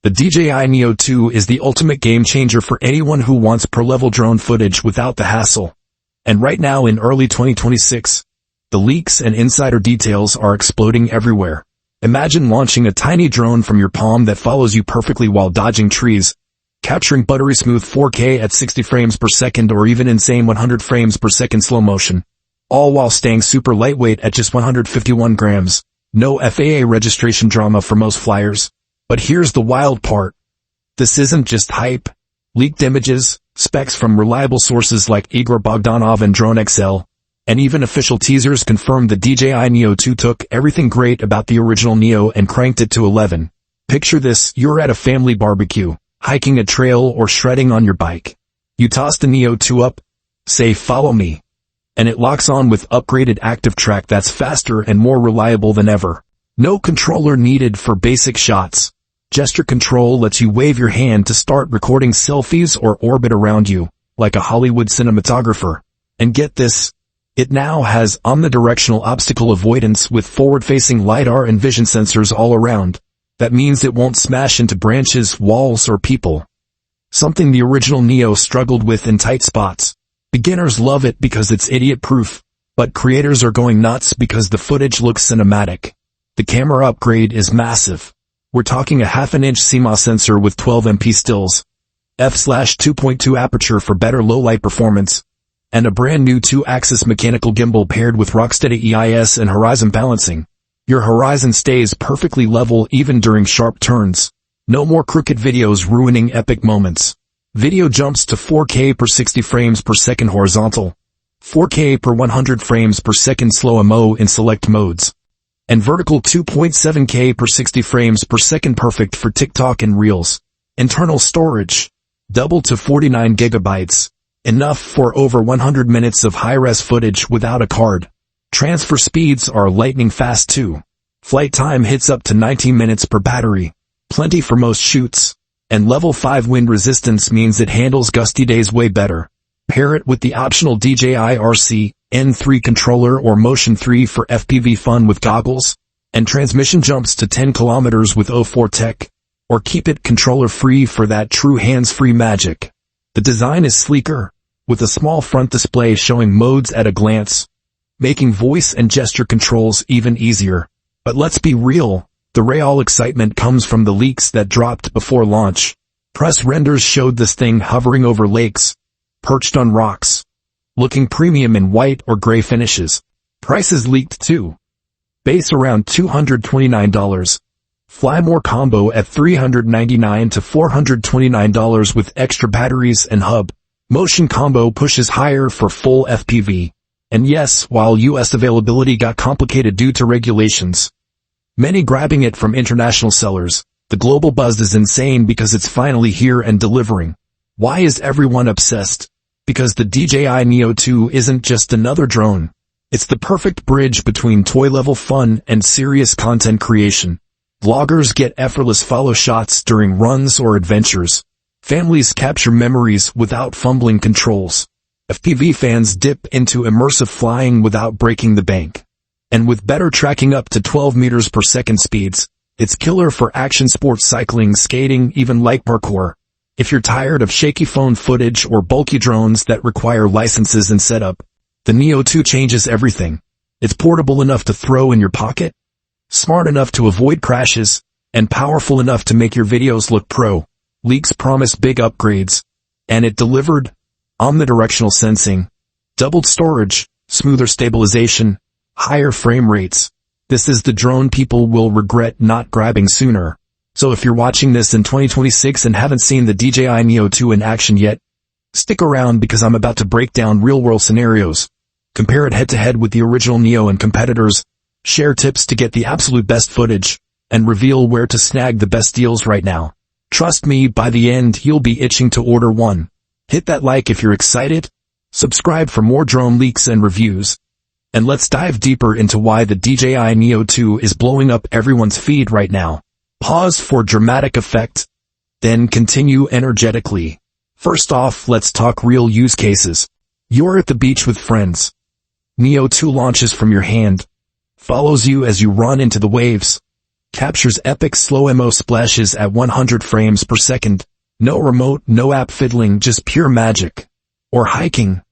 The DJI Neo 2 is the ultimate game changer for anyone who wants pro-level drone footage without the hassle. And right now in early 2026, the leaks and insider details are exploding everywhere. Imagine launching a tiny drone from your palm that follows you perfectly while dodging trees, capturing buttery smooth 4K at 60 frames per second or even insane 100 frames per second slow motion, all while staying super lightweight at just 151 grams. No FAA registration drama for most flyers. But here's the wild part. This isn't just hype. Leaked images, specs from reliable sources like Igor Bogdanov and Drone XL, and even official teasers confirm the DJI Neo 2 took everything great about the original Neo and cranked it to 11. Picture this: you're at a family barbecue, hiking a trail or shredding on your bike. You toss the Neo 2 up, say follow me, and it locks on with upgraded active track that's faster and more reliable than ever. No controller needed for basic shots. Gesture control lets you wave your hand to start recording selfies or orbit around you, like a Hollywood cinematographer. And get this, it now has omnidirectional obstacle avoidance with forward-facing LiDAR and vision sensors all around. That means it won't smash into branches, walls, or people. Something the original Neo struggled with in tight spots. Beginners love it because it's idiot-proof, but creators are going nuts because the footage looks cinematic. The camera upgrade is massive. We're talking a half-an-inch CMOS sensor with 12 MP stills, f/2.2 aperture for better low-light performance, and a brand new 2-axis mechanical gimbal paired with rocksteady EIS and horizon balancing. Your horizon stays perfectly level even during sharp turns. No more crooked videos ruining epic moments. Video jumps to 4K per 60 frames per second horizontal, 4K per 100 frames per second slow-mo in select modes, and vertical 2.7K per 60 frames per second perfect for TikTok and Reels. Internal storage, doubled to 49 gigabytes, enough for over 100 minutes of high-res footage without a card. Transfer speeds are lightning fast too. Flight time hits up to 19 minutes per battery, plenty for most shoots, and level 5 wind resistance means it handles gusty days way better. Pair it with the optional DJI RC N3 controller or Motion 3 for FPV fun with goggles, and transmission jumps to 10 kilometers with O4 tech, or keep it controller-free for that true hands-free magic. The design is sleeker, with a small front display showing modes at a glance, making voice and gesture controls even easier. But let's be real, the real excitement comes from the leaks that dropped before launch. Press renders showed this thing hovering over lakes, perched on rocks, looking premium in white or gray finishes. Prices leaked too. Base around $229. Fly More combo at $399 to $429 with extra batteries and hub. Motion combo pushes higher for full FPV. And yes, while US availability got complicated due to regulations, many grabbing it from international sellers, the global buzz is insane because it's finally here and delivering. Why is everyone obsessed? Because the DJI Neo 2 isn't just another drone. It's the perfect bridge between toy-level fun and serious content creation. Vloggers get effortless follow shots during runs or adventures. Families capture memories without fumbling controls. FPV fans dip into immersive flying without breaking the bank. And with better tracking up to 12 meters per second speeds, it's killer for action sports, cycling, skating, even light parkour. If you're tired of shaky phone footage or bulky drones that require licenses and setup, the Neo 2 changes everything. It's portable enough to throw in your pocket, smart enough to avoid crashes, and powerful enough to make your videos look pro. Leaks promised big upgrades, and it delivered. Omnidirectional sensing, doubled storage, smoother stabilization, higher frame rates. This is the drone people will regret not grabbing sooner. So if you're watching this in 2026 and haven't seen the DJI Neo 2 in action yet, stick around because I'm about to break down real-world scenarios, compare it head-to-head with the original Neo and competitors, share tips to get the absolute best footage, and reveal where to snag the best deals right now. Trust me, by the end you'll be itching to order one. Hit that like if you're excited, subscribe for more drone leaks and reviews, and let's dive deeper into why the DJI Neo 2 is blowing up everyone's feed right now. Pause for dramatic effect, then continue energetically. First off, let's talk real use cases. You're at the beach with friends. Neo 2 launches from your hand, follows you as you run into the waves, captures epic slow-mo splashes at 100 frames per second. No remote, no app fiddling, just pure magic. Or hiking.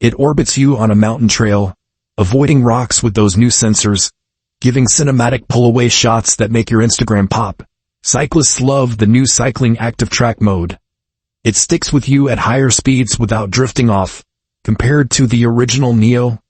It orbits you on a mountain trail, avoiding rocks with those new sensors, giving cinematic pull-away shots that make your Instagram pop. Cyclists love the new cycling active track mode. It sticks with you at higher speeds without drifting off. Compared to the original Neo,